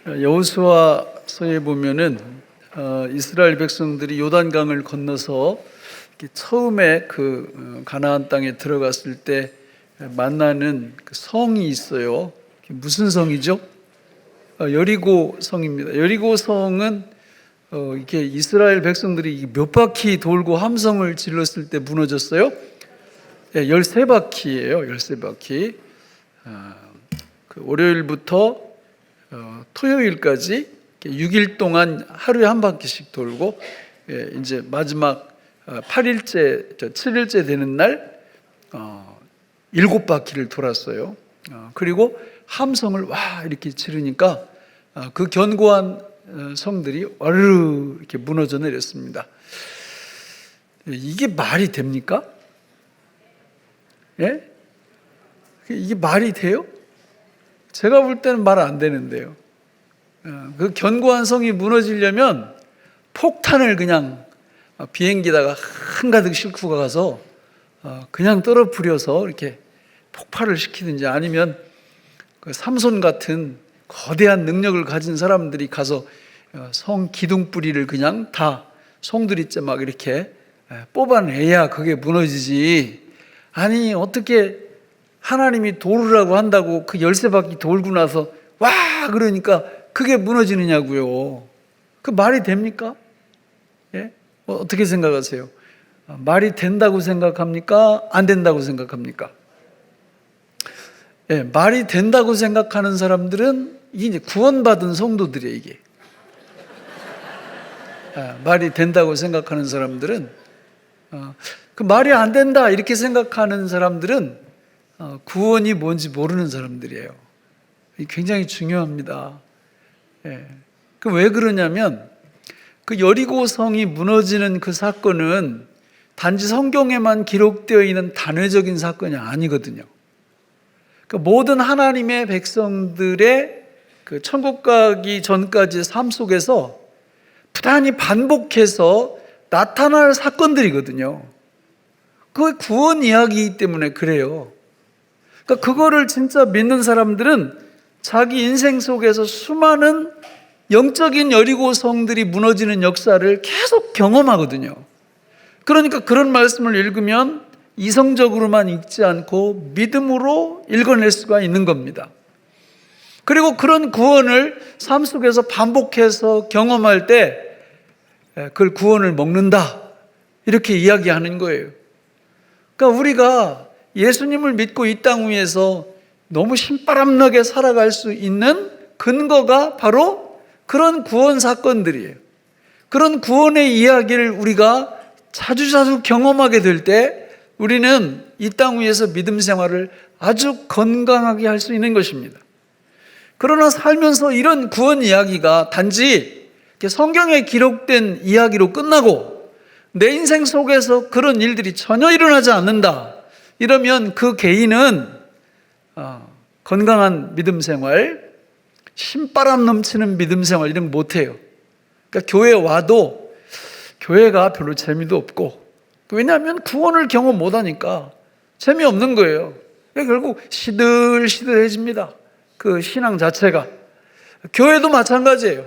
여호수아서에 보면은 이스라엘 백성들이 요단강을 건너서 처음에 가나안 땅에 들어갔을 때 만나는 그 성이 있어요. 무슨 성이죠? 여리고 성입니다. 여리고 성은 이게 이스라엘 백성들이 몇 바퀴 돌고 함성을 질렀을 때 무너졌어요? 13바퀴예요. 13바퀴. 그 월요일부터 토요일까지 6일 동안 하루에 한 바퀴씩 돌고, 이제 마지막 8일째, 7일째 되는 날 7바퀴를 돌았어요. 그리고 함성을 와 이렇게 지르니까 그 견고한 성들이 와르르 이렇게 무너져 내렸습니다. 이게 말이 됩니까? 예? 이게 말이 돼요? 제가 볼 때는 말 안 되는데요. 그 견고한 성이 무너지려면 폭탄을 그냥 비행기다가 한가득 싣고 가서 그냥 떨어뜨려서 이렇게 폭발을 시키든지, 아니면 그 삼손 같은 거대한 능력을 가진 사람들이 가서 성 기둥뿌리를 그냥 다 송두리째 막 이렇게 뽑아내야 그게 무너지지. 아니 어떻게 하나님이 도르라고 한다고 그 13바퀴 돌고 나서 와 그러니까 그게 무너지느냐고요. 그 말이 됩니까? 예? 어떻게 생각하세요? 말이 된다고 생각합니까? 안 된다고 생각합니까? 예, 말이 된다고 생각하는 사람들은 이제 구원받은 성도들이에요. 이게 말이 된다고 생각하는 사람들은, 그 말이 안 된다 이렇게 생각하는 사람들은 구원이 뭔지 모르는 사람들이에요. 굉장히 중요합니다. 예. 그 왜 그러냐면 그 여리고 성이 무너지는 그 사건은 단지 성경에만 기록되어 있는 단회적인 사건이 아니거든요. 그 모든 하나님의 백성들의 그 천국 가기 전까지의 삶 속에서 부단히 반복해서 나타날 사건들이거든요. 그게 구원 이야기이기 때문에 그래요. 그러니까 그거를 진짜 믿는 사람들은 자기 인생 속에서 수많은 영적인 여리고 성들이 무너지는 역사를 계속 경험하거든요. 그러니까 그런 말씀을 읽으면 이성적으로만 읽지 않고 믿음으로 읽어낼 수가 있는 겁니다. 그리고 그런 구원을 삶 속에서 반복해서 경험할 때 그걸 구원을 먹는다 이렇게 이야기하는 거예요. 그러니까 우리가 예수님을 믿고 이 땅 위에서 너무 신바람나게 살아갈 수 있는 근거가 바로 그런 구원 사건들이에요. 그런 구원의 이야기를 우리가 자주자주 경험하게 될 때 우리는 이 땅 위에서 믿음 생활을 아주 건강하게 할 수 있는 것입니다. 그러나 살면서 이런 구원 이야기가 단지 성경에 기록된 이야기로 끝나고 내 인생 속에서 그런 일들이 전혀 일어나지 않는다. 이러면 그 개인은 건강한 믿음 생활, 신바람 넘치는 믿음 생활 이런 거 못해요. 그러니까 교회 와도 교회가 별로 재미도 없고, 왜냐하면 구원을 경험 못하니까 재미없는 거예요. 결국 시들시들해집니다. 그 신앙 자체가. 교회도 마찬가지예요.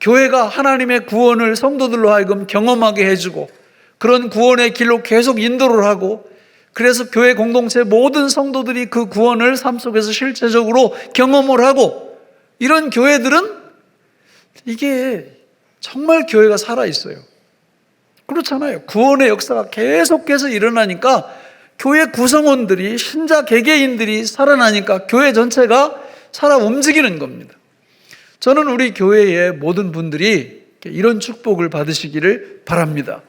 교회가 하나님의 구원을 성도들로 하여금 경험하게 해주고 그런 구원의 길로 계속 인도를 하고, 그래서 교회 공동체 모든 성도들이 그 구원을 삶 속에서 실제적으로 경험을 하고, 이런 교회들은 이게 정말 교회가 살아있어요. 그렇잖아요. 구원의 역사가 계속해서 일어나니까 교회 구성원들이, 신자 개개인들이 살아나니까 교회 전체가 살아 움직이는 겁니다. 저는 우리 교회의 모든 분들이 이런 축복을 받으시기를 바랍니다.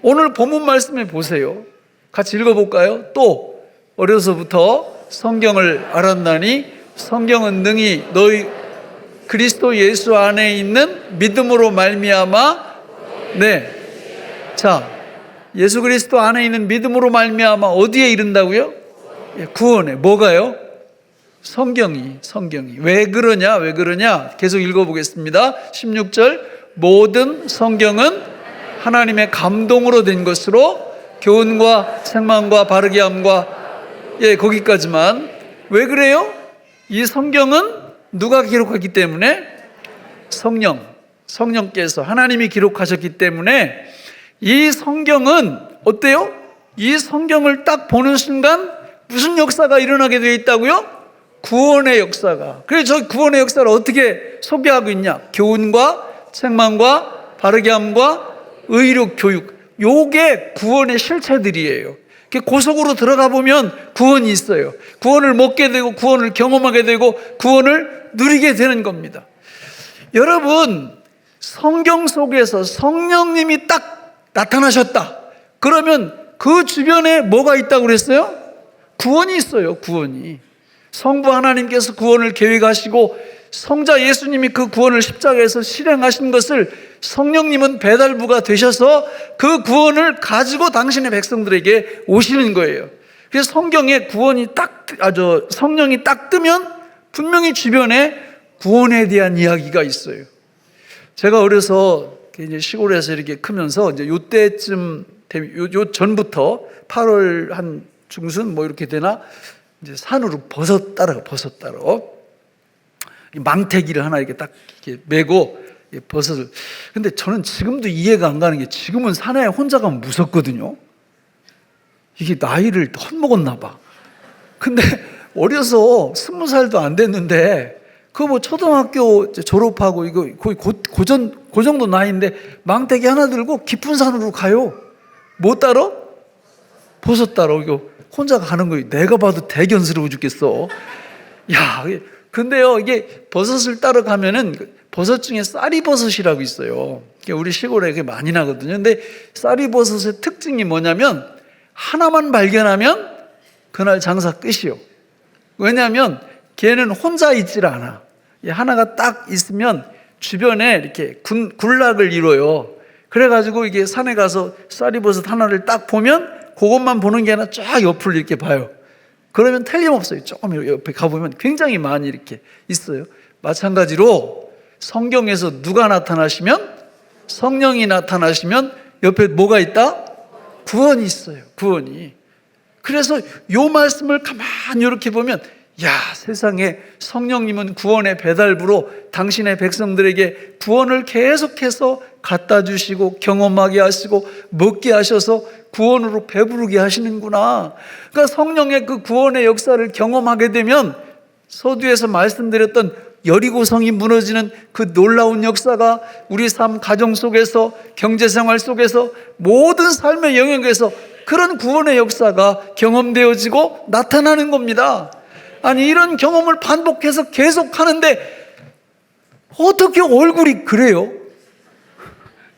오늘 본문 말씀에 보세요. 같이 읽어볼까요? 또 어려서부터 성경을 알았나니 성경은 능히 너희 그리스도 예수 안에 있는 믿음으로 말미암아, 자, 예수 그리스도 안에 있는 믿음으로 말미암아 어디에 이른다고요? 구원에. 뭐가요? 성경이. 왜 그러냐? 계속 읽어보겠습니다. 16절, 모든 성경은 하나님의 감동으로 된 것으로 교훈과 책망과 바르게 함과, 거기까지만. 왜 그래요? 이 성경은 누가 기록했기 때문에? 성령께서 하나님이 기록하셨기 때문에 이 성경은 어때요? 이 성경을 딱 보는 순간 무슨 역사가 일어나게 되어 있다고요? 구원의 역사가. 그래서 저 구원의 역사를 어떻게 소개하고 있냐? 교훈과 책망과 바르게 함과 의로 교육. 요게 구원의 실체들이에요. 고속으로 들어가 보면 구원이 있어요. 구원을 먹게 되고 구원을 경험하게 되고 구원을 누리게 되는 겁니다. 여러분, 성경 속에서 성령님이 딱 나타나셨다. 그러면 그 주변에 뭐가 있다고 그랬어요? 구원이 있어요. 구원이. 성부 하나님께서 구원을 계획하시고 성자 예수님이 그 구원을 십자가에서 실행하신 것을 성령님은 배달부가 되셔서 그 구원을 가지고 당신의 백성들에게 오시는 거예요. 그래서 성경에 성령이 딱 뜨면 분명히 주변에 구원에 대한 이야기가 있어요. 제가 어려서 이제 시골에서 이렇게 크면서 이제 요때쯤 요 전부터 8월 한 중순 뭐 이렇게 되나 이제 산으로 버섯 따러 망태기를 하나 이렇게 딱 이렇게 메고 버섯을. 근데 저는 지금도 이해가 안 가는 게 지금은 산에 혼자 가면 무섭거든요. 이게 나이를 헛먹었나 봐. 근데 어려서 20살도 안 됐는데 그거 뭐 초등학교 졸업하고 이거 거의 그 정도 나이인데 망태기 하나 들고 깊은 산으로 가요. 뭐 따러? 버섯 따러. 이거 혼자 가는 거예요. 내가 봐도 대견스러워 죽겠어. 야, 근데요, 이게 버섯을 따러 가면은 버섯 중에 쌀이버섯이라고 있어요. 우리 시골에 그게 많이 나거든요. 근데 쌀이버섯의 특징이 뭐냐면 하나만 발견하면 그날 장사 끝이요. 왜냐하면 걔는 혼자 있질 않아. 하나가 딱 있으면 주변에 이렇게 군락을 이뤄요. 그래가지고 이게 산에 가서 쌀이버섯 하나를 딱 보면 그것만 보는 게 아니라 쫙 옆을 이렇게 봐요. 그러면 틀림없어요. 조금 옆에 가보면 굉장히 많이 이렇게 있어요. 마찬가지로 성경에서 누가 나타나시면, 성령이 나타나시면 옆에 뭐가 있다? 구원이 있어요. 구원이. 그래서 요 말씀을 가만히 이렇게 보면 야, 세상에 성령님은 구원의 배달부로 당신의 백성들에게 구원을 계속해서 갖다 주시고 경험하게 하시고 먹게 하셔서 구원으로 배부르게 하시는구나. 그러니까 성령의 그 구원의 역사를 경험하게 되면 서두에서 말씀드렸던 여리고성이 무너지는 그 놀라운 역사가 우리 삶 가정 속에서 경제생활 속에서 모든 삶의 영역에서 그런 구원의 역사가 경험되어지고 나타나는 겁니다. 아니, 이런 경험을 반복해서 계속 하는데 어떻게 얼굴이 그래요?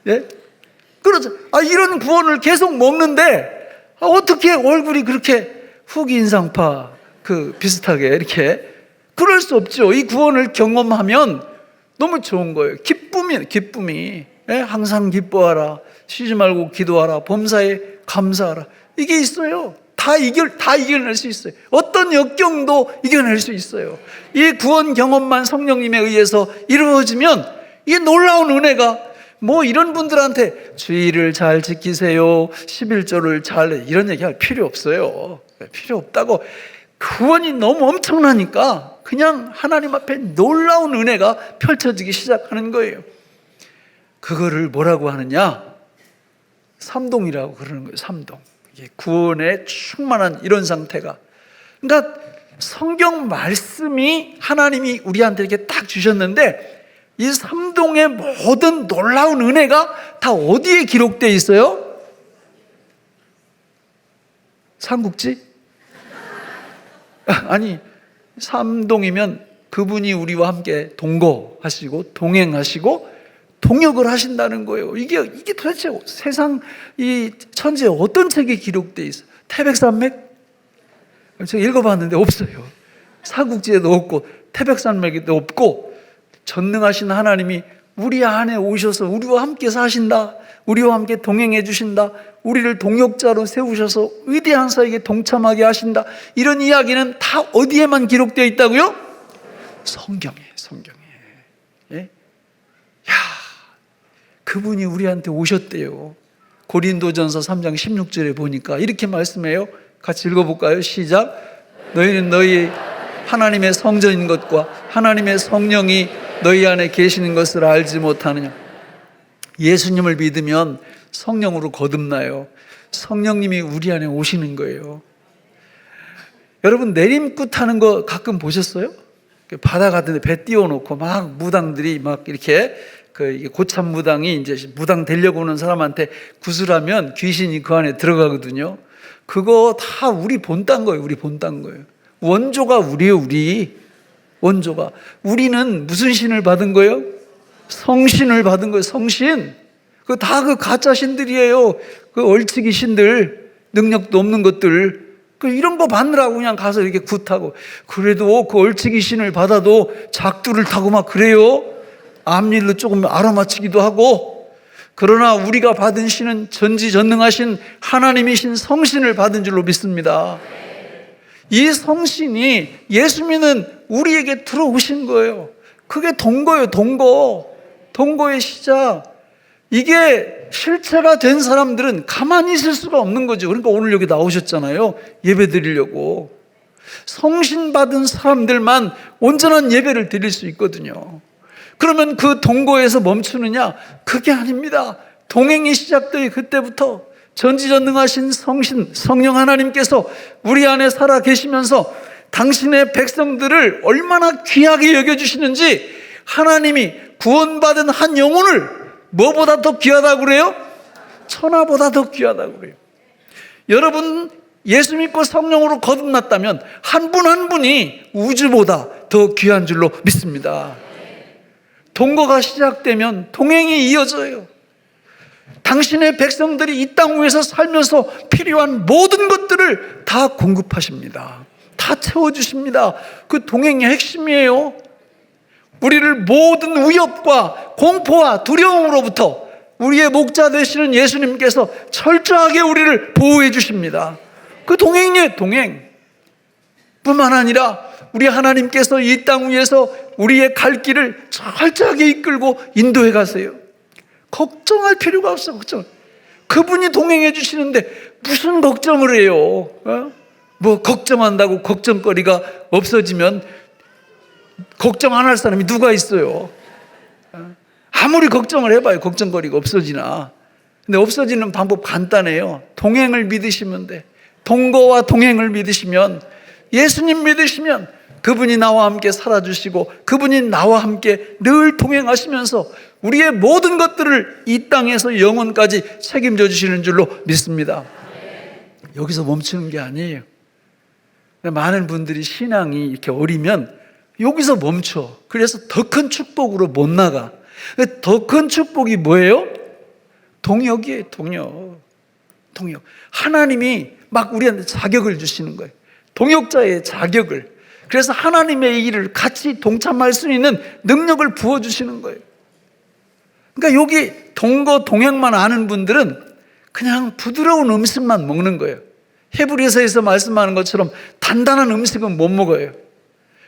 예? 그렇죠. 이런 구원을 계속 먹는데 어떻게 얼굴이 그렇게 흑인상파 비슷하게 이렇게. 그럴 수 없죠. 이 구원을 경험하면 너무 좋은 거예요. 기쁨이. 예? 항상 기뻐하라. 쉬지 말고 기도하라. 범사에 감사하라. 이게 있어요. 다 이겨낼 수 있어요. 어떤 역경도 이겨낼 수 있어요. 이 구원 경험만 성령님에 의해서 이루어지면 이 놀라운 은혜가 뭐 이런 분들한테 주의를 잘 지키세요. 11조를 잘 이런 얘기할 필요 없어요. 필요 없다고. 구원이 너무 엄청나니까 그냥 하나님 앞에 놀라운 은혜가 펼쳐지기 시작하는 거예요. 그거를 뭐라고 하느냐? 삼동이라고 그러는 거예요. 삼동. 구원에 충만한 이런 상태가. 그러니까 성경 말씀이 하나님이 우리한테 이렇게 딱 주셨는데 이 삼동의 모든 놀라운 은혜가 다 어디에 기록되어 있어요? 삼국지? 아니, 삼동이면 그분이 우리와 함께 동거하시고 동행하시고 동역을 하신다는 거예요. 이게 도대체 세상 이 천지에 어떤 책에 기록되어 있어요? 태백산맥? 제가 읽어봤는데 없어요. 사국지에도 없고 태백산맥에도 없고 전능하신 하나님이 우리 안에 오셔서 우리와 함께 사신다. 우리와 함께 동행해 주신다. 우리를 동역자로 세우셔서 위대한 사역에 동참하게 하신다. 이런 이야기는 다 어디에만 기록되어 있다고요? 성경에. 예? 야, 그분이 우리한테 오셨대요. 고린도전서 3장 16절에 보니까 이렇게 말씀해요. 같이 읽어볼까요? 시작. 너희는 너희 하나님의 성전인 것과 하나님의 성령이 너희 안에 계시는 것을 알지 못하느냐. 예수님을 믿으면 성령으로 거듭나요. 성령님이 우리 안에 오시는 거예요. 여러분, 내림굿 하는 거 가끔 보셨어요? 바다 같은 데 배 띄워놓고 막 무당들이 막 이렇게 고참 무당이 이제 무당 되려고 오는 사람한테 구슬하면 귀신이 그 안에 들어가거든요. 그거 다 우리 본딴 거예요. 우리 본딴 거예요. 원조가 우리예요. 원조가. 우리는 무슨 신을 받은 거예요? 성신을 받은 거예요. 성신. 그거 다 그 가짜 신들이에요. 그 얼치기 신들, 능력도 없는 것들. 이런 거 받느라고 그냥 가서 이렇게 굿하고. 그래도 그 얼치기 신을 받아도 작두를 타고 막 그래요. 앞일로 조금 알아맞히기도 하고. 그러나 우리가 받은 신은 전지전능하신 하나님이신 성신을 받은 줄로 믿습니다. 이 성신이 예수 믿는 우리에게 들어오신 거예요. 그게 동거예요. 동거의 시작. 이게 실체가 된 사람들은 가만히 있을 수가 없는 거죠. 그러니까 오늘 여기 나오셨잖아요. 예배 드리려고. 성신 받은 사람들만 온전한 예배를 드릴 수 있거든요. 그러면 그 동거에서 멈추느냐? 그게 아닙니다. 동행이 시작돼요. 그때부터 전지전능하신 성신, 성령 하나님께서 우리 안에 살아 계시면서 당신의 백성들을 얼마나 귀하게 여겨주시는지, 하나님이 구원받은 한 영혼을 뭐보다 더 귀하다고 그래요? 천하보다 더 귀하다고 그래요. 여러분, 예수 믿고 성령으로 거듭났다면 한 분 한 분이 우주보다 더 귀한 줄로 믿습니다. 동거가 시작되면 동행이 이어져요. 당신의 백성들이 이 땅 위에서 살면서 필요한 모든 것들을 다 공급하십니다. 다 채워주십니다. 그 동행의 핵심이에요. 우리를 모든 위협과 공포와 두려움으로부터 우리의 목자 되시는 예수님께서 철저하게 우리를 보호해 주십니다. 그 동행이에요. 동행. 뿐만 아니라 우리 하나님께서 이 땅 위에서 우리의 갈 길을 철저하게 이끌고 인도해 가세요. 걱정할 필요가 없어. 그분이 동행해 주시는데 무슨 걱정을 해요? 뭐 걱정한다고 걱정거리가 없어지면 걱정 안 할 사람이 누가 있어요? 아무리 걱정을 해봐요. 걱정거리가 없어지나. 근데 없어지는 방법 간단해요. 동행을 믿으시면 돼. 동거와 동행을 믿으시면, 예수님 믿으시면 그분이 나와 함께 살아주시고 그분이 나와 함께 늘 동행하시면서 우리의 모든 것들을 이 땅에서 영원까지 책임져 주시는 줄로 믿습니다. 여기서 멈추는 게 아니에요. 많은 분들이 신앙이 이렇게 어리면 여기서 멈춰. 그래서 더 큰 축복으로 못 나가. 더 큰 축복이 뭐예요? 동역이에요. 동역. 하나님이 막 우리한테 자격을 주시는 거예요. 동역자의 자격을. 그래서 하나님의 일을 같이 동참할 수 있는 능력을 부어주시는 거예요. 그러니까 여기 동거 동행만 아는 분들은 그냥 부드러운 음식만 먹는 거예요. 히브리서에서 말씀하는 것처럼 단단한 음식은 못 먹어요.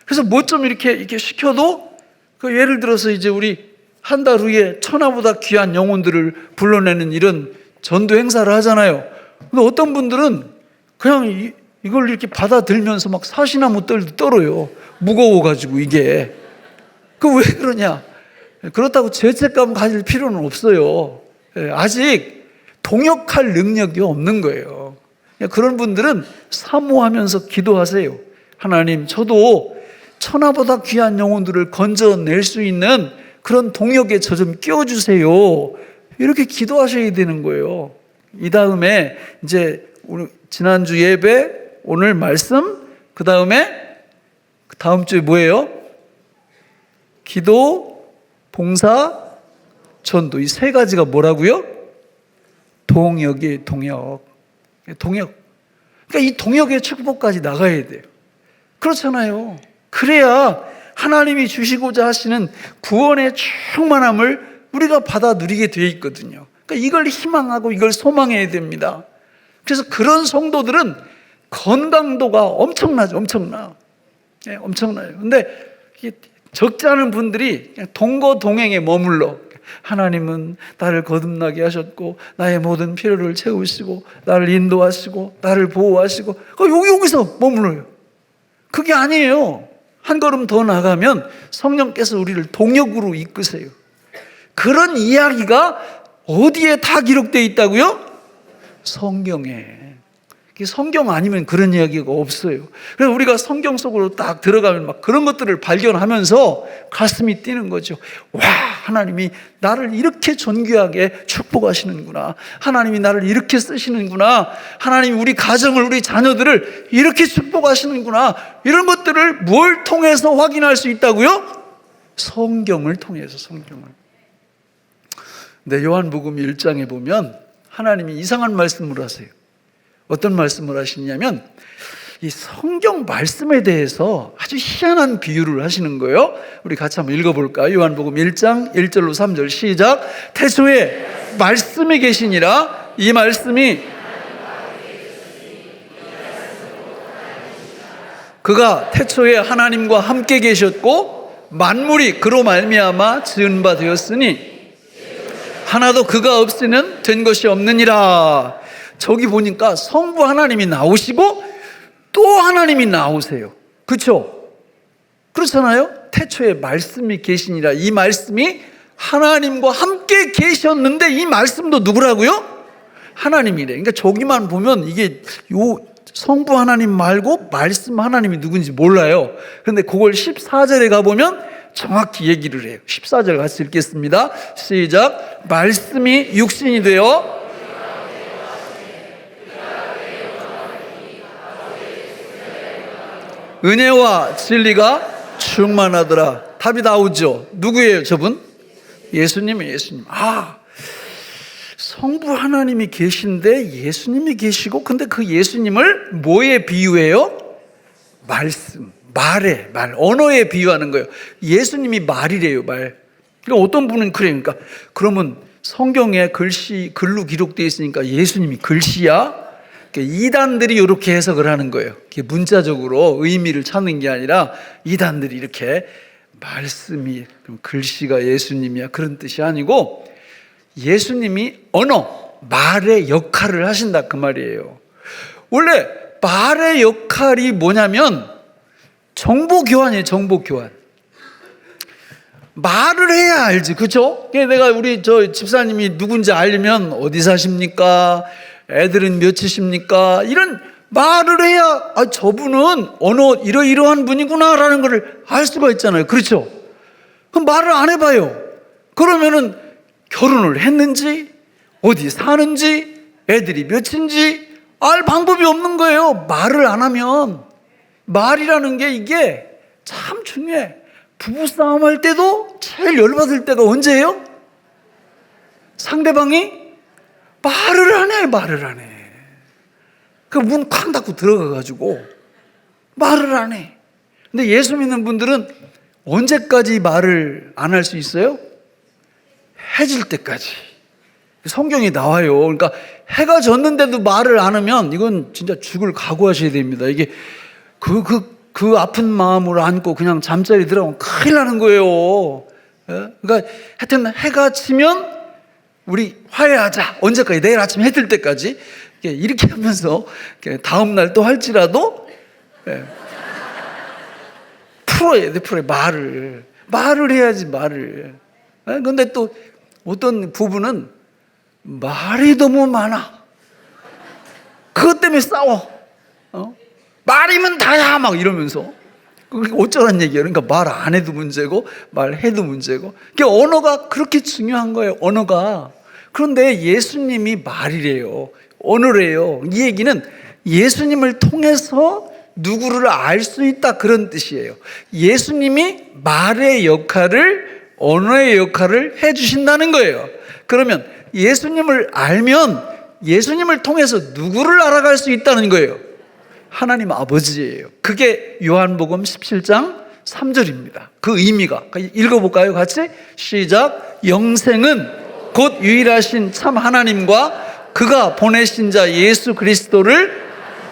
그래서 뭐 좀 이렇게 시켜도, 그 예를 들어서 이제 우리 한 달 후에 천하보다 귀한 영혼들을 불러내는 이런 전도 행사를 하잖아요. 근데 어떤 분들은 그냥 이걸 이렇게 받아들면서 막 사시나무 떨도 떨어요. 무거워가지고 이게. 그 왜 그러냐? 그렇다고 죄책감 가질 필요는 없어요. 아직 동역할 능력이 없는 거예요. 그런 분들은 사모하면서 기도하세요. 하나님, 저도 천하보다 귀한 영혼들을 건져낼 수 있는 그런 동역에 저 좀 끼워주세요. 이렇게 기도하셔야 되는 거예요. 이 다음에 이제 우리 지난주 예배, 오늘 말씀, 그 다음에 다음 주에 뭐예요? 기도, 봉사, 전도. 이 세 가지가 뭐라고요? 동역이에요. 동역. 그러니까 이 동역의 축복까지 나가야 돼요. 그렇잖아요. 그래야 하나님이 주시고자 하시는 구원의 충만함을 우리가 받아 누리게 되어 있거든요. 그러니까 이걸 희망하고 이걸 소망해야 됩니다. 그래서 그런 성도들은 건강도가 엄청나죠. 엄청나요. 근데 적지 않은 분들이 그냥 동거 동행에 머물러, 하나님은 나를 거듭나게 하셨고 나의 모든 필요를 채우시고 나를 인도하시고 나를 보호하시고 여기서 머물러요. 그게 아니에요. 한 걸음 더 나가면 성령께서 우리를 동역으로 이끄세요. 그런 이야기가 어디에 다 기록되어 있다고요? 성경에. 성경 아니면 그런 이야기가 없어요. 그래서 우리가 성경 속으로 딱 들어가면 막 그런 것들을 발견하면서 가슴이 뛰는 거죠. 와, 하나님이 나를 이렇게 존귀하게 축복하시는구나. 하나님이 나를 이렇게 쓰시는구나. 하나님이 우리 가정을, 우리 자녀들을 이렇게 축복하시는구나. 이런 것들을 뭘 통해서 확인할 수 있다고요? 성경을 통해서, 성경을. 근데 요한복음 1장에 보면 하나님이 이상한 말씀을 하세요. 어떤 말씀을 하시냐면 이 성경 말씀에 대해서 아주 희한한 비유를 하시는 거예요. 우리 같이 한번 읽어볼까요? 요한복음 1장 1절로 3절 시작. 태초에 말씀이 계시니라. 이 말씀이 그가 태초에 하나님과 함께 계셨고 만물이 그로 말미암아 지은 바 되었으니 하나도 그가 없이는 된 것이 없느니라. 저기 보니까 성부 하나님이 나오시고 또 하나님이 나오세요. 그렇죠? 그렇잖아요? 태초에 말씀이 계시니라. 이 말씀이 하나님과 함께 계셨는데 이 말씀도 누구라고요? 하나님이래. 그러니까 저기만 보면 이게 요 성부 하나님 말고 말씀 하나님이 누군지 몰라요. 그런데 그걸 14절에 가보면 정확히 얘기를 해요. 14절 같이 읽겠습니다. 시작. 말씀이 육신이 되어 은혜와 진리가 충만하더라. 답이 나오죠. 누구예요, 저분? 예수님이에요, 예수님. 아, 성부 하나님이 계신데 예수님이 계시고, 근데 그 예수님을 뭐에 비유해요? 말씀, 말, 언어에 비유하는 거예요. 예수님이 말이래요, 말. 그러니까 어떤 분은 그래요. 그러니까 그러면 성경에 글로 기록되어 있으니까 예수님이 글씨야? 이단들이 이렇게 해석을 하는 거예요. 문자적으로 의미를 찾는 게 아니라 이단들이 이렇게 말씀이 글씨가 예수님이야 그런 뜻이 아니고 예수님이 언어, 말의 역할을 하신다 그 말이에요. 원래 말의 역할이 뭐냐면 정보 교환이에요. 정보 교환. 말을 해야 알지, 그렇죠? 내가 우리 저 집사님이 누군지 알면 어디 사십니까? 애들은 몇이십니까? 이런 말을 해야 저분은 언어 이러이러한 분이구나 라는 걸 알 수가 있잖아요. 그렇죠? 그럼 말을 안 해봐요. 그러면은 결혼을 했는지 어디 사는지 애들이 몇인지 알 방법이 없는 거예요. 말을 안 하면. 말이라는 게 이게 참 중요해. 부부싸움 할 때도 제일 열받을 때가 언제예요? 상대방이 말을 안 해, 말을 안 해. 그 문 쾅 닫고 들어가가지고 말을 안 해. 근데 예수 믿는 분들은 언제까지 말을 안 할 수 있어요? 해 질 때까지. 성경에 나와요. 그러니까 해가 졌는데도 말을 안 하면 이건 진짜 죽을 각오하셔야 됩니다. 이게 그 아픈 마음을 안고 그냥 잠자리 들어가면 큰일 나는 거예요. 그러니까 하여튼 해가 지면 우리 화해하자. 언제까지? 내일 아침 해 뜰 때까지. 이렇게 하면서 다음날 또 할지라도 풀어야 돼. 말을 해야지, 말을. 근데 또 어떤 부부는 말이 너무 많아. 그것 때문에 싸워. 말이면 다야 막 이러면서. 그게 어쩌란 얘기예요. 그러니까 말 안 해도 문제고 말해도 문제고. 그러니까 언어가 그렇게 중요한 거예요. 언어가. 그런데 예수님이 말이래요. 언어래요. 이 얘기는 예수님을 통해서 누구를 알 수 있다 그런 뜻이에요. 예수님이 말의 역할을 언어의 역할을 해주신다는 거예요. 그러면 예수님을 알면 예수님을 통해서 누구를 알아갈 수 있다는 거예요. 하나님 아버지예요. 그게 요한복음 17장 3절입니다. 그 의미가. 읽어볼까요? 같이 시작. 영생은 곧 유일하신 참 하나님과 그가 보내신 자 예수 그리스도를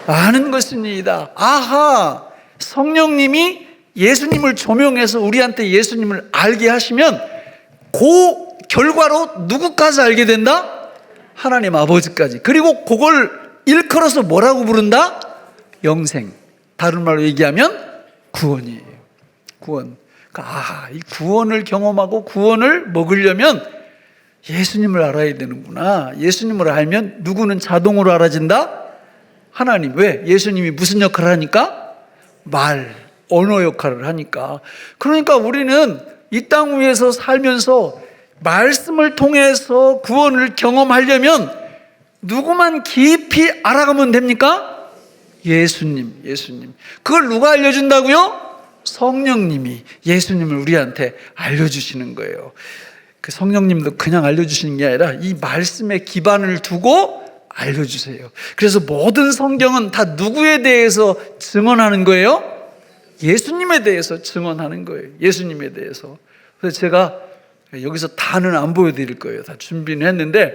아는 것입니다. 아하, 성령님이 예수님을 조명해서 우리한테 예수님을 알게 하시면 그 결과로 누구까지 알게 된다? 하나님 아버지까지. 그리고 그걸 일컬어서 뭐라고 부른다? 영생. 다른 말로 얘기하면 구원이에요. 구원. 이 구원을 경험하고 구원을 먹으려면 예수님을 알아야 되는구나. 예수님을 알면 누구는 자동으로 알아진다? 하나님. 왜? 예수님이 무슨 역할을 하니까? 언어 역할을 하니까. 그러니까 우리는 이 땅 위에서 살면서 말씀을 통해서 구원을 경험하려면 누구만 깊이 알아가면 됩니까? 예수님. 그걸 누가 알려준다고요? 성령님이 예수님을 우리한테 알려주시는 거예요. 그 성령님도 그냥 알려주시는 게 아니라 이 말씀에 기반을 두고 알려주세요. 그래서 모든 성경은 다 누구에 대해서 증언하는 거예요? 예수님에 대해서 증언하는 거예요. 예수님에 대해서. 그래서 제가 여기서 다는 안 보여드릴 거예요. 다 준비는 했는데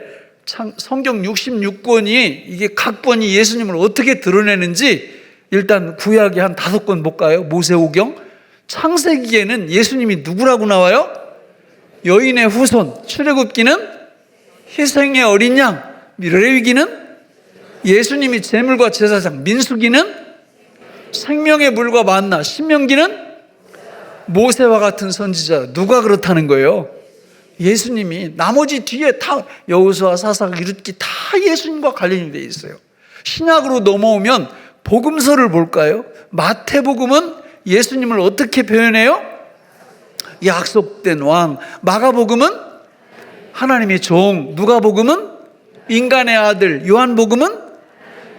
성경 66권이 이게 각 권이 예수님을 어떻게 드러내는지 일단 구약에 한 5권 볼까요? 모세오경. 창세기에는 예수님이 누구라고 나와요? 여인의 후손. 출애굽기는 희생의 어린 양. 레위기는 예수님이 제물과 제사장. 민수기는 생명의 물과 만나. 신명기는 모세와 같은 선지자. 누가 그렇다는 거예요? 예수님이. 나머지 뒤에 다 여호수아, 사사기, 룻기 다 예수님과 관련이 돼 있어요. 신약으로 넘어오면 복음서를 볼까요? 마태복음은 예수님을 어떻게 표현해요? 약속된 왕. 마가복음은 하나님의 종. 누가복음은 인간의 아들. 요한복음은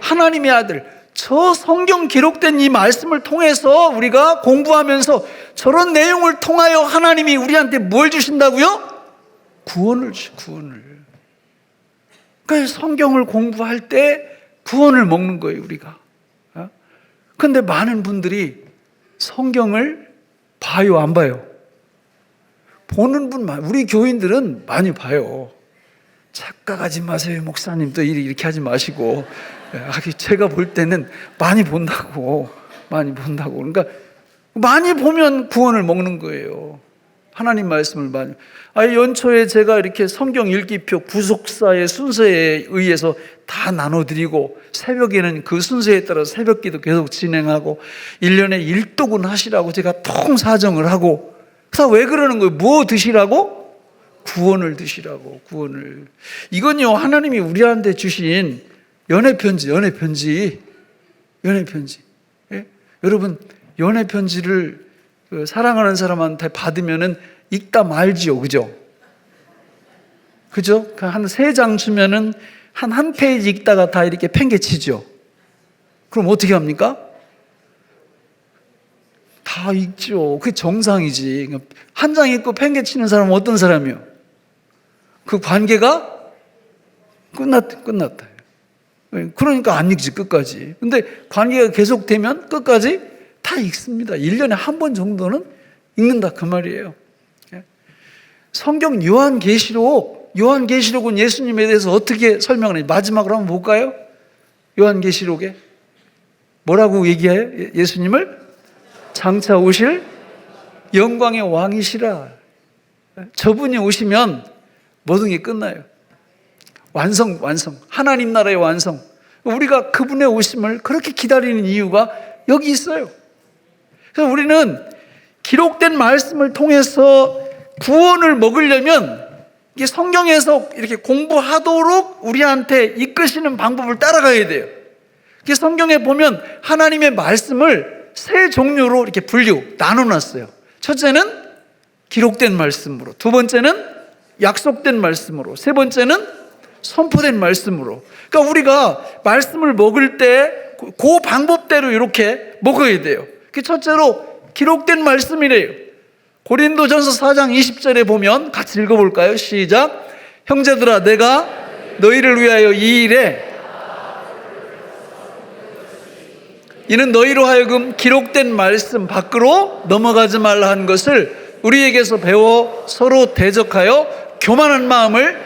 하나님의 아들. 저 성경 기록된 이 말씀을 통해서 우리가 공부하면서 저런 내용을 통하여 하나님이 우리한테 뭘 주신다고요? 구원을. 그러니까 성경을 공부할 때 구원을 먹는 거예요, 우리가. 그런데 많은 분들이 성경을 봐요, 안 봐요? 보는 분, 우리 교인들은 많이 봐요. 착각하지 마세요, 목사님도 이렇게 하지 마시고. 제가 볼 때는 많이 본다고. 그러니까 많이 보면 구원을 먹는 거예요. 하나님 말씀을 많이. 연초에 제가 이렇게 성경 읽기표 구속사의 순서에 의해서 다 나눠드리고, 새벽에는 그 순서에 따라 새벽기도 계속 진행하고, 1년에 1독은 하시라고 제가 통사정을 하고. 그래서 왜 그러는 거예요? 뭐 드시라고? 구원을 드시라고. 구원을. 이건요, 하나님이 우리한테 주신 연애편지. 예? 여러분, 연애편지를 사랑하는 사람한테 받으면은 읽다 말지요, 그죠? 한 3장 주면은 한 페이지 읽다가 다 이렇게 팽개치죠. 그럼 어떻게 합니까? 다 읽죠. 그게 정상이지. 한 장 읽고 팽개치는 사람은 어떤 사람이요? 그 관계가 끝났다. 그러니까 안 읽지, 끝까지. 근데 관계가 계속되면 끝까지 다 읽습니다. 1년에 한 번 정도는 읽는다, 그 말이에요. 성경 요한계시록은 예수님에 대해서 어떻게 설명을 해요? 마지막으로 한번 볼까요? 요한계시록에 뭐라고 얘기해요? 예수님을 장차 오실 영광의 왕이시라. 저분이 오시면 모든 게 끝나요. 완성. 하나님 나라의 완성. 우리가 그분의 오심을 그렇게 기다리는 이유가 여기 있어요. 그래서 우리는 기록된 말씀을 통해서 구원을 먹으려면 이게 성경에서 이렇게 공부하도록 우리한테 이끄시는 방법을 따라가야 돼요. 성경에 보면 하나님의 말씀을 3 종류로 이렇게 나눠놨어요. 첫째는 기록된 말씀으로, 두 번째는 약속된 말씀으로, 세 번째는 선포된 말씀으로. 그러니까 우리가 말씀을 먹을 때 그 방법대로 이렇게 먹어야 돼요. 첫째로 기록된 말씀이래요. 고린도전서 4장 20절에 보면 같이 읽어볼까요? 시작. 형제들아, 내가 너희를 위하여 이 일에 이는 너희로 하여금 기록된 말씀 밖으로 넘어가지 말라 한 것을 우리에게서 배워 서로 대적하여 교만한 마음을.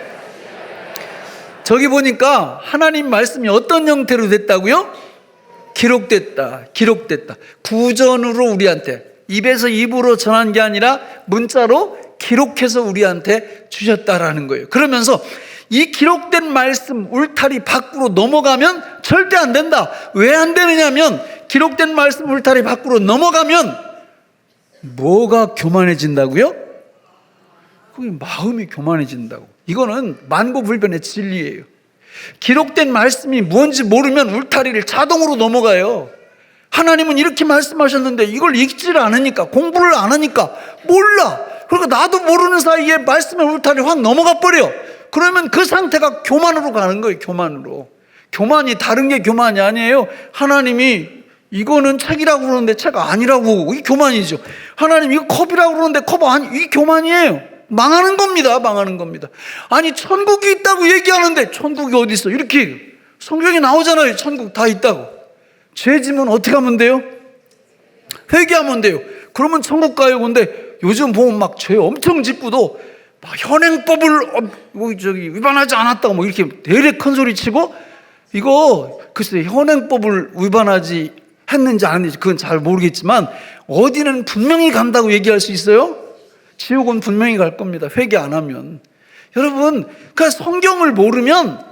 저기 보니까 하나님 말씀이 어떤 형태로 됐다고요? 기록됐다. 구전으로 우리한테, 입에서 입으로 전한 게 아니라 문자로 기록해서 우리한테 주셨다라는 거예요. 그러면서 이 기록된 말씀 울타리 밖으로 넘어가면 절대 안 된다. 왜 안 되느냐면 기록된 말씀 울타리 밖으로 넘어가면 뭐가 교만해진다고요? 그게 마음이 교만해진다고. 이거는 만고불변의 진리예요. 기록된 말씀이 뭔지 모르면 울타리를 자동으로 넘어가요. 하나님은 이렇게 말씀하셨는데 이걸 읽지를 않으니까, 공부를 안 하니까 몰라. 그러니까 나도 모르는 사이에 말씀의 울타리 확 넘어가 버려. 그러면 그 상태가 교만으로 가는 거예요. 교만으로. 교만이 다른 게 교만이 아니에요. 하나님이 이거는 책이라고 그러는데 책 아니라고, 이게 교만이죠. 하나님 이거 컵이라고 그러는데 컵 아니, 이게 교만이에요. 망하는 겁니다. 망하는 겁니다. 아니 천국이 있다고 얘기하는데 천국이 어디 있어? 이렇게 성경에 나오잖아요. 천국 다 있다고. 죄 지면 어떻게 하면 돼요? 회개하면 돼요. 그러면 천국 가요. 근데 요즘 보면 막 죄 엄청 짓고도 막 현행법을 위반하지 않았다고 뭐 이렇게 되레 큰 소리 치고, 이거 글쎄 현행법을 위반하지 했는지 안 했는지 그건 잘 모르겠지만 어디는 분명히 간다고 얘기할 수 있어요. 지옥은 분명히 갈 겁니다. 회개 안 하면. 여러분, 그 성경을 모르면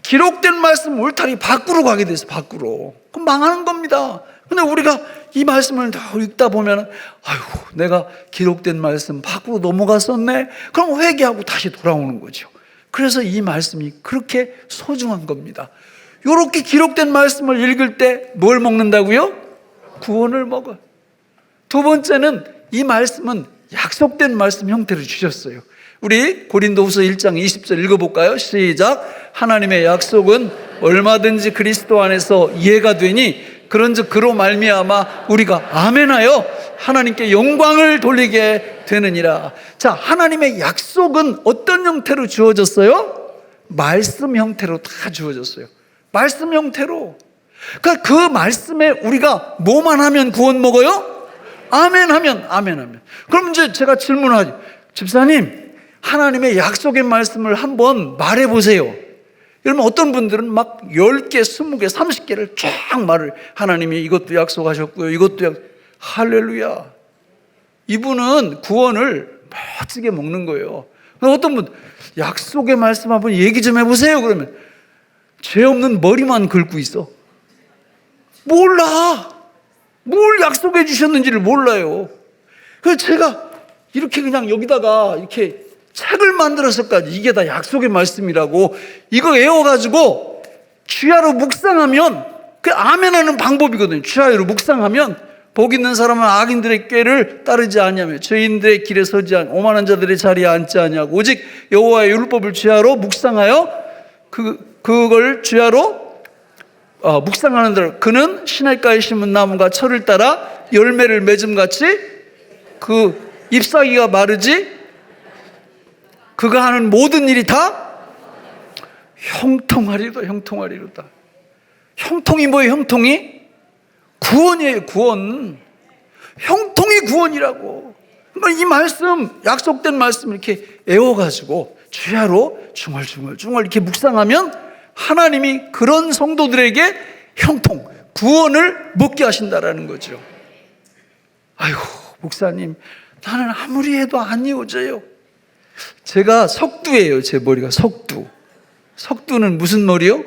기록된 말씀 울타리 밖으로 가게 돼서 밖으로. 그럼 망하는 겁니다. 근데 우리가 이 말씀을 다 읽다 보면, 아이고, 내가 기록된 말씀 밖으로 넘어갔었네. 그럼 회개하고 다시 돌아오는 거죠. 그래서 이 말씀이 그렇게 소중한 겁니다. 이렇게 기록된 말씀을 읽을 때 뭘 먹는다고요? 구원을 먹어요. 두 번째는 이 말씀은 약속된 말씀 형태로 주셨어요. 우리 고린도후서 1장 20절 읽어볼까요? 시작. 하나님의 약속은 얼마든지 그리스도 안에서 이해가 되니 그런즉 그로 말미암아 우리가 아멘하여 하나님께 영광을 돌리게 되느니라. 자, 하나님의 약속은 어떤 형태로 주어졌어요? 말씀 형태로 다 주어졌어요. 말씀 형태로. 그러니까 그 말씀에 우리가 뭐만 하면 구원 먹어요? 아멘하면, 아멘하면. 그럼 이제 제가 질문하죠. 집사님, 하나님의 약속의 말씀을 한번 말해보세요. 이러면 어떤 분들은 막 10개, 20개, 30개를 쫙 말을, 하나님이 이것도 약속하셨고요, 이것도 할렐루야. 이분은 구원을 멋지게 먹는 거예요. 어떤 분, 약속의 말씀 한번 얘기 좀 해보세요. 그러면 죄 없는 머리만 긁고 있어. 몰라. 뭘 약속해 주셨는지를 몰라요. 그래서 제가 이렇게 그냥 여기다가 이렇게 책을 만들어서까지 이게 다 약속의 말씀이라고 이거 외워가지고 주야로 묵상하면 그 아멘하는 방법이거든요. 주야로 묵상하면 복 있는 사람은 악인들의 꾀를 따르지 아니하며 죄인들의 길에 서지 않 오만한 자들의 자리에 앉지 아니하고 오직 여호와의 율법을 주야로 묵상하여 그걸 주야로 묵상하는 대로 그는 시냇가에 심은 나무가 철을 따라 열매를 맺음같이 그 잎사귀가 마르지 그가 하는 모든 일이 다 형통하리로다. 형통하리로다. 형통이 뭐예요? 형통이? 구원이에요. 구원. 형통이 구원이라고. 그러니까 이 말씀, 약속된 말씀 이렇게 애워가지고 주야로 중얼중얼 이렇게 묵상하면 하나님이 그런 성도들에게 형통, 구원을 먹게 하신다라는 거죠. 아이고, 목사님, 나는 아무리 해도 안 이어져요. 제가 석두예요. 제 머리가 석두. 석두는 무슨 머리요?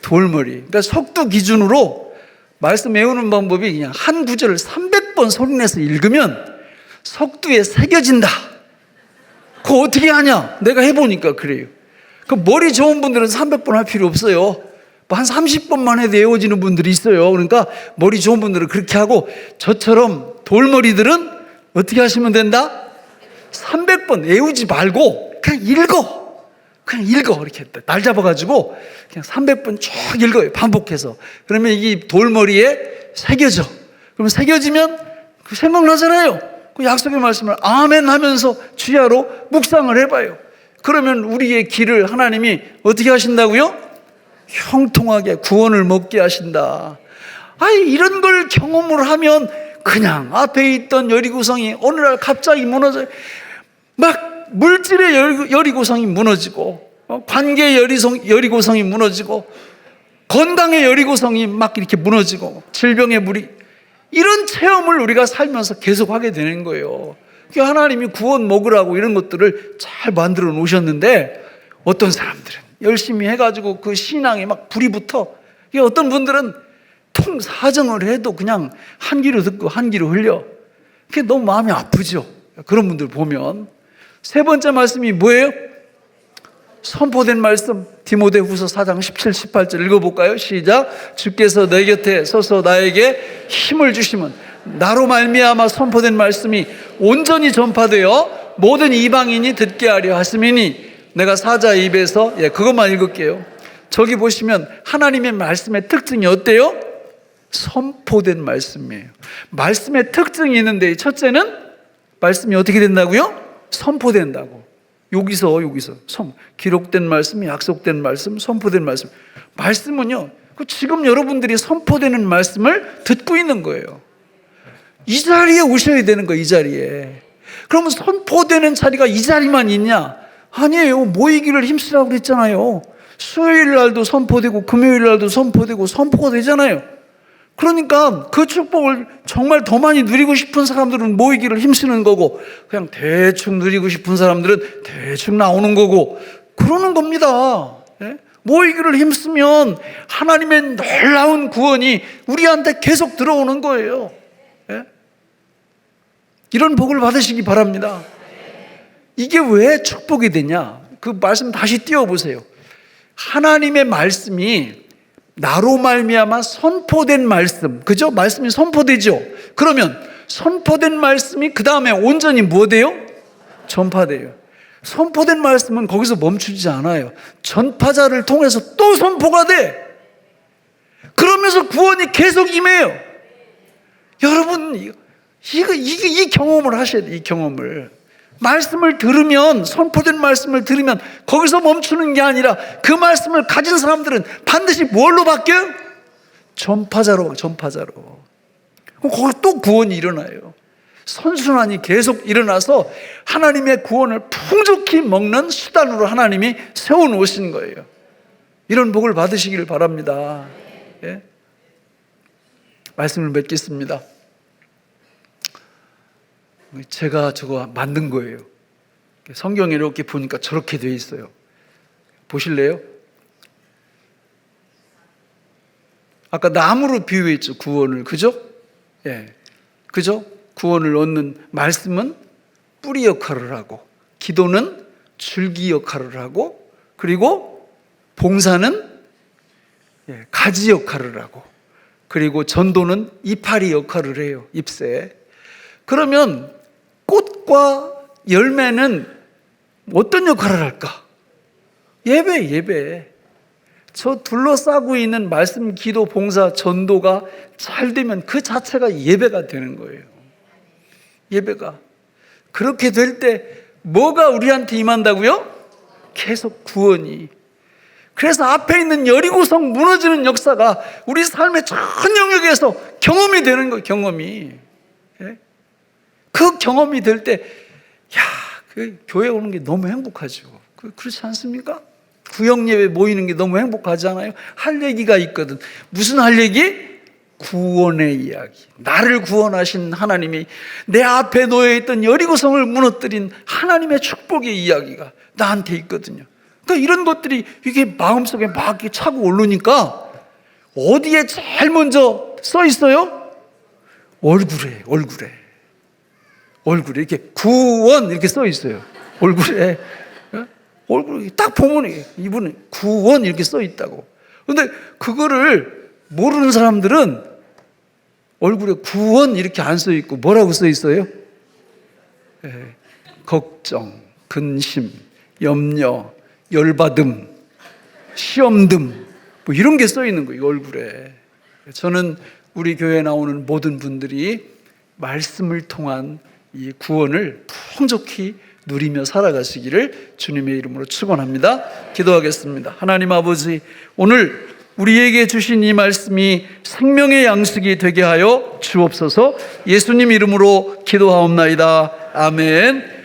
돌머리. 그러니까 석두 기준으로 말씀 외우는 방법이 그냥 한 구절을 300번 소리내서 읽으면 석두에 새겨진다. 그거 어떻게 하냐? 내가 해보니까 그래요. 그 머리 좋은 분들은 300번 할 필요 없어요. 한 30번만 해도 외워지는 분들이 있어요. 그러니까 머리 좋은 분들은 그렇게 하고, 저처럼 돌머리들은 어떻게 하시면 된다? 300번 외우지 말고 그냥 읽어. 그냥 읽어. 이렇게 날 잡아가지고 그냥 300번 쭉 읽어요. 반복해서. 그러면 이 돌머리에 새겨져. 그러면 새겨지면 생각나잖아요. 그 약속의 말씀을 아멘 하면서 주야로 묵상을 해봐요. 그러면 우리의 길을 하나님이 어떻게 하신다고요? 형통하게 구원을 먹게 하신다. 이런 걸 경험을 하면 그냥 앞에 있던 여리고성이 어느 날 갑자기 무너져요. 막 물질의 여리고성이 무너지고, 관계의 여리고성이 무너지고, 건강의 여리고성이 막 이렇게 무너지고, 질병의 물이, 이런 체험을 우리가 살면서 계속 하게 되는 거예요. 하나님이 구원 먹으라고 이런 것들을 잘 만들어 놓으셨는데, 어떤 사람들은 열심히 해가지고 그 신앙에 막 불이 붙어. 어떤 분들은 통사정을 해도 그냥 한 귀로 듣고 한 귀로 흘려. 그게 너무 마음이 아프죠. 그런 분들 보면. 세 번째 말씀이 뭐예요? 선포된 말씀, 디모데후서 4장 17, 18절 읽어볼까요? 시작. 주께서 내 곁에 서서 나에게 힘을 주시면 나로 말미암아 선포된 말씀이 온전히 전파되어 모든 이방인이 듣게 하려 하심이니, 내가 사자의 입에서, 그것만 읽을게요. 저기 보시면 하나님의 말씀의 특징이 어때요? 선포된 말씀이에요. 말씀의 특징이 있는데, 첫째는 말씀이 어떻게 된다고요? 선포된다고. 여기서 기록된 말씀, 약속된 말씀, 선포된 말씀. 말씀은요, 지금 여러분들이 선포되는 말씀을 듣고 있는 거예요. 이 자리에 오셔야 되는 거예요. 이 자리에. 그러면 선포되는 자리가 이 자리만 있냐? 아니에요. 모이기를 힘쓰라고 그랬잖아요. 수요일 날도 선포되고 금요일 날도 선포되고 선포가 되잖아요. 그러니까 그 축복을 정말 더 많이 누리고 싶은 사람들은 모이기를 힘쓰는 거고, 그냥 대충 누리고 싶은 사람들은 대충 나오는 거고, 그러는 겁니다. 모이기를 힘쓰면 하나님의 놀라운 구원이 우리한테 계속 들어오는 거예요. 이런 복을 받으시기 바랍니다. 이게 왜 축복이 되냐? 그 말씀 다시 띄워보세요. 하나님의 말씀이 나로 말미암아 선포된 말씀, 그죠? 말씀이 선포되죠. 그러면 선포된 말씀이 그 다음에 온전히 뭐 돼요? 전파돼요. 선포된 말씀은 거기서 멈추지 않아요. 전파자를 통해서 또 선포가 돼. 그러면서 구원이 계속 임해요. 여러분, 이 경험을 하셔야 돼요. 이 경험을. 말씀을 들으면, 선포된 말씀을 들으면 거기서 멈추는 게 아니라 그 말씀을 가진 사람들은 반드시 뭘로 바뀌어요? 전파자로. 거기 또 구원이 일어나요. 선순환이 계속 일어나서 하나님의 구원을 풍족히 먹는 수단으로 하나님이 세워놓으신 거예요. 이런 복을 받으시기를 바랍니다. 말씀을 맺겠습니다. 제가 저거 만든 거예요. 성경에 이렇게 보니까 저렇게 돼 있어요. 보실래요? 아까 나무로 비유했죠, 구원을. 그죠? 그죠? 구원을 얻는 말씀은 뿌리 역할을 하고, 기도는 줄기 역할을 하고, 그리고 봉사는 가지 역할을 하고, 그리고 전도는 이파리 역할을 해요. 잎새. 그러면 꽃과 열매는 어떤 역할을 할까? 예배. 저 둘러싸고 있는 말씀, 기도, 봉사, 전도가 잘 되면 그 자체가 예배가 되는 거예요. 예배가. 그렇게 될 때 뭐가 우리한테 임한다고요? 계속 구원이. 그래서 앞에 있는 여리고성 무너지는 역사가 우리 삶의 전 영역에서 경험이 되는 거예요. 경험이. 그 경험이 될 때, 그 교회 오는 게 너무 행복하죠. 그렇지 않습니까? 구역 예배 모이는 게 너무 행복하지 않아요? 할 얘기가 있거든. 무슨 할 얘기? 구원의 이야기. 나를 구원하신 하나님이 내 앞에 놓여있던 여리고성을 무너뜨린 하나님의 축복의 이야기가 나한테 있거든요. 그러니까 이런 것들이 이게 마음속에 막 이렇게 차고 오르니까 어디에 제일 먼저 써 있어요? 얼굴에 이렇게 구원 이렇게 써 있어요. 얼굴에 딱 보면 이분은 구원 이렇게 써 있다고. 그런데 그거를 모르는 사람들은 얼굴에 구원 이렇게 안 써 있고 뭐라고 써 있어요? 걱정, 근심, 염려, 열받음, 시험듦 뭐 이런 게 써 있는 거예요. 얼굴에. 저는 우리 교회에 나오는 모든 분들이 말씀을 통한 이 구원을 풍족히 누리며 살아가시기를 주님의 이름으로 축원합니다. 기도하겠습니다. 하나님 아버지, 오늘 우리에게 주신 이 말씀이 생명의 양식이 되게 하여 주옵소서. 예수님 이름으로 기도하옵나이다. 아멘.